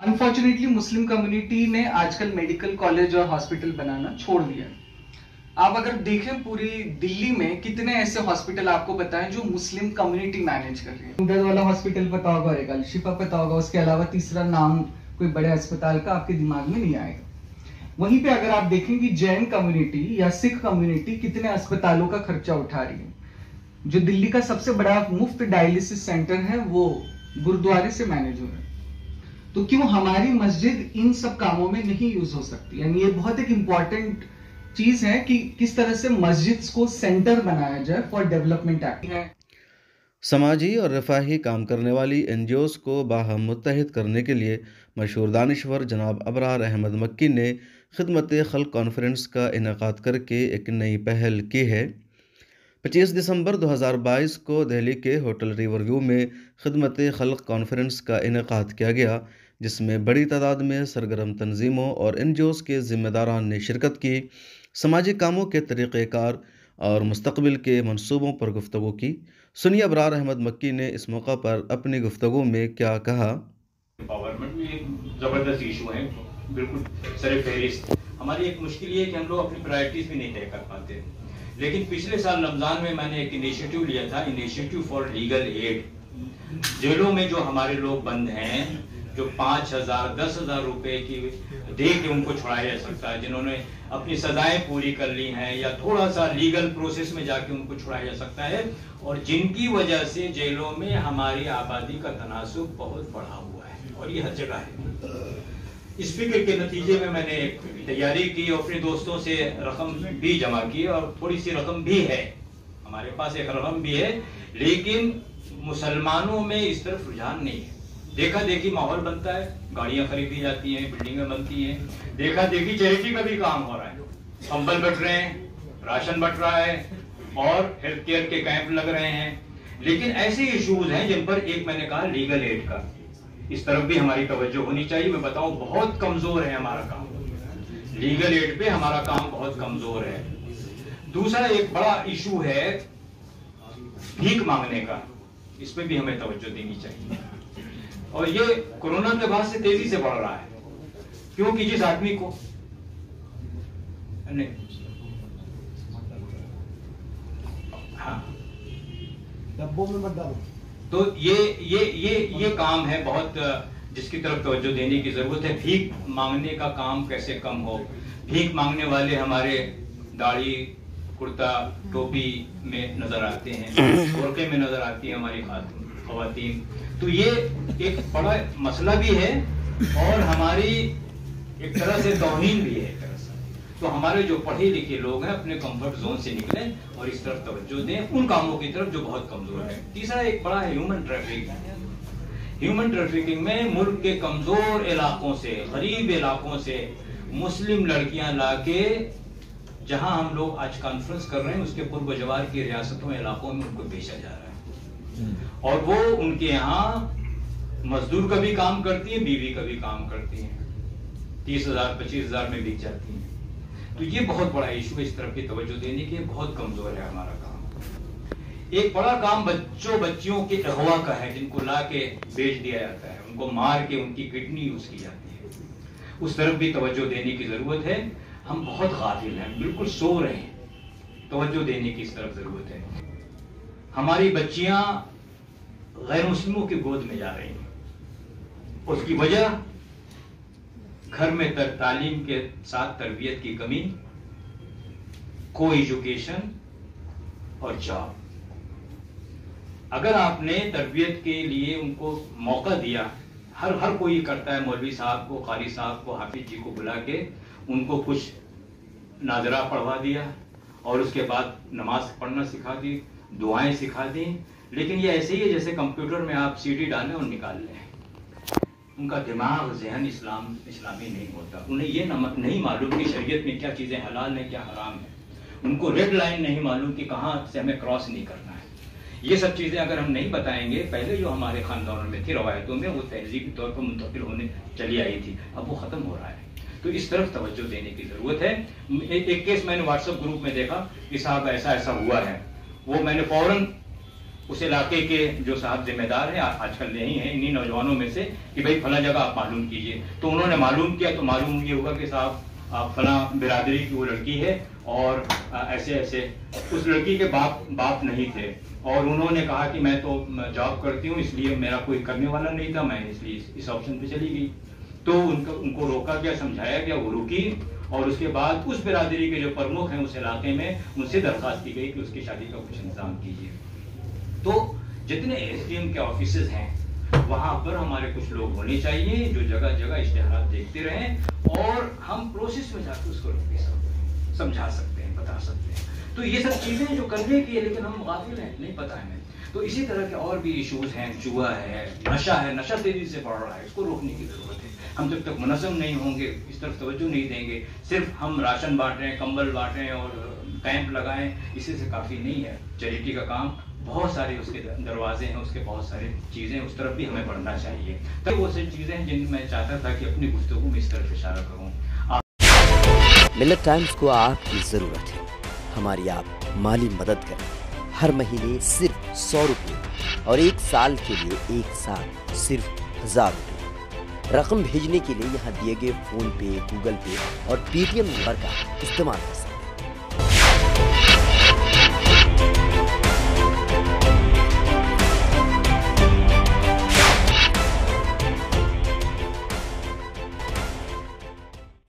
Unfortunately Muslim community ने आजकल medical college और हॉस्पिटल बनाना छोड़ दिया है। आप अगर देखें पूरी दिल्ली में कितने ऐसे हॉस्पिटल आपको बताएं जो मुस्लिम कम्युनिटी मैनेज कर रही है। हमदर्द वाला हॉस्पिटल पता होगा, एक अल शिफा पता होगा, उसके अलावा तीसरा नाम कोई बड़े अस्पताल का आपके दिमाग में नहीं आएगा। वहीं पे अगर आप देखें कि जैन कम्युनिटी या सिख कम्युनिटी कितने अस्पतालों का खर्चा उठा रही है। जो दिल्ली का सबसे बड़ा मुफ्त डायलिसिस सेंटर है वो गुरुद्वारे से मैनेज हो रहा है। तो क्यों हमारी मस्जिद इन सब कामों में नहीं यूज हो सकती? यानी ये बहुत एक इंपॉर्टेंट चीज है कि किस तरह से मस्जिद को सेंटर बनाया जाए फॉर डेवलपमेंट एक्ट। समाजी और रफ़ाही काम करने वाली NGOs को बाहम मुत्तहिद करने के लिए मशहूर दानिश्वर जनाब अबरार अहमद मक्की ने खिदमत खल्क कॉन्फ्रेंस का इनेकाद करके एक नई पहल की है। 25 दिसंबर 2022 को दिल्ली के होटल रिवर व्यू में खिदमत खल्क कॉन्फ्रेंस का इनेकाद किया गया, जिसमें बड़ी तादाद में सरगर्म तंजीमों और NGOs के ज़िम्मेदारान ने शिरकत की, समाजी कामों के तरीक़ेकार और मुस्तक़बिल के मंसूबों पर गुफ्तगू की। सुनिए अबरार अहमद मक्की ने इस मौका पर अपनी गुफ्तगू में क्या कहा। एम्पावरमेंट में एक ज़बरदस्त इशू है, बिल्कुल सर फहरिस्त। हमारी एक मुश्किल ये है कि हम लोग अपनी प्रायोरिटीज भी नहीं तय कर पाते। लेकिन पिछले साल रमज़ान में मैंने एक इनिशिएटिव लिया था, इनिशिएटिव फॉर लीगल एड। जेलों में जो हमारे लोग बंद हैं, जो 5,000 10,000 रुपए की दे के उनको छुड़ाया जा सकता है, जिन्होंने अपनी सजाएं पूरी कर ली हैं या थोड़ा सा लीगल प्रोसेस में जाके उनको छुड़ाया जा सकता है, और जिनकी वजह से जेलों में हमारी आबादी का तनासुब बहुत बढ़ा हुआ है और ये हर जगह है। इस फिक्र के नतीजे में मैंने एक तैयारी की और अपने दोस्तों से रकम भी जमा की, और थोड़ी सी रकम भी है हमारे पास, एक रकम भी है, लेकिन मुसलमानों में इस तरफ रुझान नहीं है। देखा देखी माहौल बनता है, गाड़ियां खरीदी जाती हैं, बिल्डिंगें बनती हैं, देखा देखी चैरिटी का भी काम हो रहा है, कंबल बट रहे हैं, राशन बट रहा है और हेल्थ केयर के कैंप लग रहे हैं। लेकिन ऐसे इश्यूज हैं जिन पर एक मैंने कहा लीगल एड का, इस तरफ भी हमारी तवज्जो होनी चाहिए। मैं बताऊं बहुत कमजोर है हमारा काम, लीगल एड पे हमारा काम बहुत कमजोर है। दूसरा एक बड़ा इशू है भीख मांगने का, इसमें भी हमें तवज्जो देनी चाहिए, और ये कोरोना के बाद से तेजी से बढ़ रहा है, क्योंकि जिस आदमी को हाँ डब्बों में मत डालो, तो ये काम है बहुत, जिसकी तरफ तवज्जो देने की जरूरत है। भीख मांगने का काम कैसे कम हो। भीख मांगने वाले हमारे दाढ़ी कुर्ता टोपी में नजर आते हैं, बुर्के में नजर आती है हमारी खवातीन, तो ये एक बड़ा मसला भी है और हमारी एक तरह से तौहीन भी है एक तरह से। तो हमारे जो पढ़े लिखे लोग हैं अपने कंफर्ट जोन से निकलें और इस तरफ तवज्जो दें, उन कामों की तरफ जो बहुत कमजोर है। तीसरा एक बड़ा है ह्यूमन ट्रैफिकिंग। ह्यूमन ट्रैफिकिंग में मुल्क के कमजोर इलाकों से, गरीब इलाकों से मुस्लिम लड़कियां लाके, जहां हम लोग आज कॉन्फ्रेंस कर रहे हैं उसके पूर्व जवार की रियासतों इलाकों में उनको भेजा जा रहा है, और वो उनके यहाँ मजदूर का भी काम करती है, बीवी का भी काम करती है, 30,000 25,000 में बिक जाती है। तो ये बहुत बड़ा इशू है, इस तरफ की तवज्जो देने की, बहुत कमजोर है हमारा काम। एक बड़ा काम बच्चियों के अगवा का है, जिनको ला के बेच दिया जाता है, उनको मार के उनकी किडनी यूज की जाती है, उस तरफ भी तवज्जो देने की जरूरत है। हम बहुत गाफिल हैं, बिल्कुल सो रहे हैं, तवज्जो देने की इस तरफ जरूरत है। हमारी बच्चियां गैर मुस्लिमों की गोद में जा रही हैं, उसकी वजह घर में तालीम के साथ तरबियत की कमी, को एजुकेशन और जॉब। अगर आपने तरबियत के लिए उनको मौका दिया, हर कोई करता है, मौलवी साहब को, कारी साहब को, हाफिज जी को बुला के उनको कुछ नाजरा पढ़वा दिया और उसके बाद नमाज पढ़ना सिखा दी, दुआएं सिखा दी, लेकिन ये ऐसे ही है जैसे कंप्यूटर में आप सीडी डालें और निकाल लें। उनका दिमाग जहन इस्लामी नहीं होता, उन्हें ये नहीं मालूम कि शरीयत में क्या चीजें हलाल है क्या हराम है, उनको रेड लाइन नहीं मालूम कि कहाँ से हमें क्रॉस नहीं करना है। ये सब चीजें अगर हम नहीं बताएंगे, पहले जो हमारे खानदानों में थी, रवायतों में, वो तहजीबी तौर पर मुंतकिल होने चली आई थी, अब वो खत्म हो रहा है। तो इस तरफ तवज्जो देने की जरूरत है। एक केस मैंने व्हाट्सएप ग्रुप में देखा कि साहब ऐसा ऐसा हुआ है, वो मैंने फौरन उस इलाके के जो साहब जिम्मेदार हैं, आजकल यही हैं इन्हीं नौजवानों में से, कि भाई फला जगह आप मालूम कीजिए। तो उन्होंने मालूम किया तो मालूम ये हुआ कि साहब आप फला बिरादरी की वो लड़की है और ऐसे ऐसे। उस लड़की के बाप नहीं थे और उन्होंने कहा कि मैं तो जॉब करती हूँ इसलिए मेरा कोई करने वाला नहीं था, मैं इसलिए इस ऑप्शन पे चली गई। तो उनको रोका गया, समझाया गया, वो रुकी और उसके बाद उस बिरादरी के जो प्रमुख हैं उस इलाके में उनसे दरखास्त की गई कि उसकी शादी का कुछ इंतजाम कीजिए। तो जितने एसडीएम के ऑफिसेज हैं वहां पर हमारे कुछ लोग होने चाहिए जो जगह जगह इश्तेहार देखते रहें और हम प्रोसेस में जाकर उसको समझा सकते हैं, बता सकते हैं। तो ये सब चीजें जो करने की है लेकिन हम गाफिल हैं, नहीं पता है हमें। तो इसी तरह के और भी इश्यूज हैं, जुआ है, नशा तेजी से बढ़ रहा है, इसको रोकने की जरूरत है। हम जब तक मुनज़्ज़म नहीं होंगे, इस तरफ तवज्जो नहीं देंगे, सिर्फ हम राशन बांट रहे हैं, कंबल बांट रहे हैं और कैंप लगाएं, इसी से काफी नहीं है। चैरिटी का काम बहुत सारे उसके दरवाजे हैं, उसके बहुत सारी चीजें, उस तरफ भी हमें बढ़ना चाहिए। तो वो सब चीजें हैं जिन मैं चाहता था कि अपनी गुफ्तगू में इस तरफ इशारा करूं। मिल्लत टाइम्स को आपकी जरूरत है, हमारी आप माली मदद करें। हर महीने सिर्फ 100 रुपये और 1 साल के लिए एक साथ सिर्फ 1000 रुपये। रकम भेजने के लिए यहाँ दिए गए फोन पे, गूगल पे और पेटीएम नंबर का इस्तेमाल कर सकते हैं।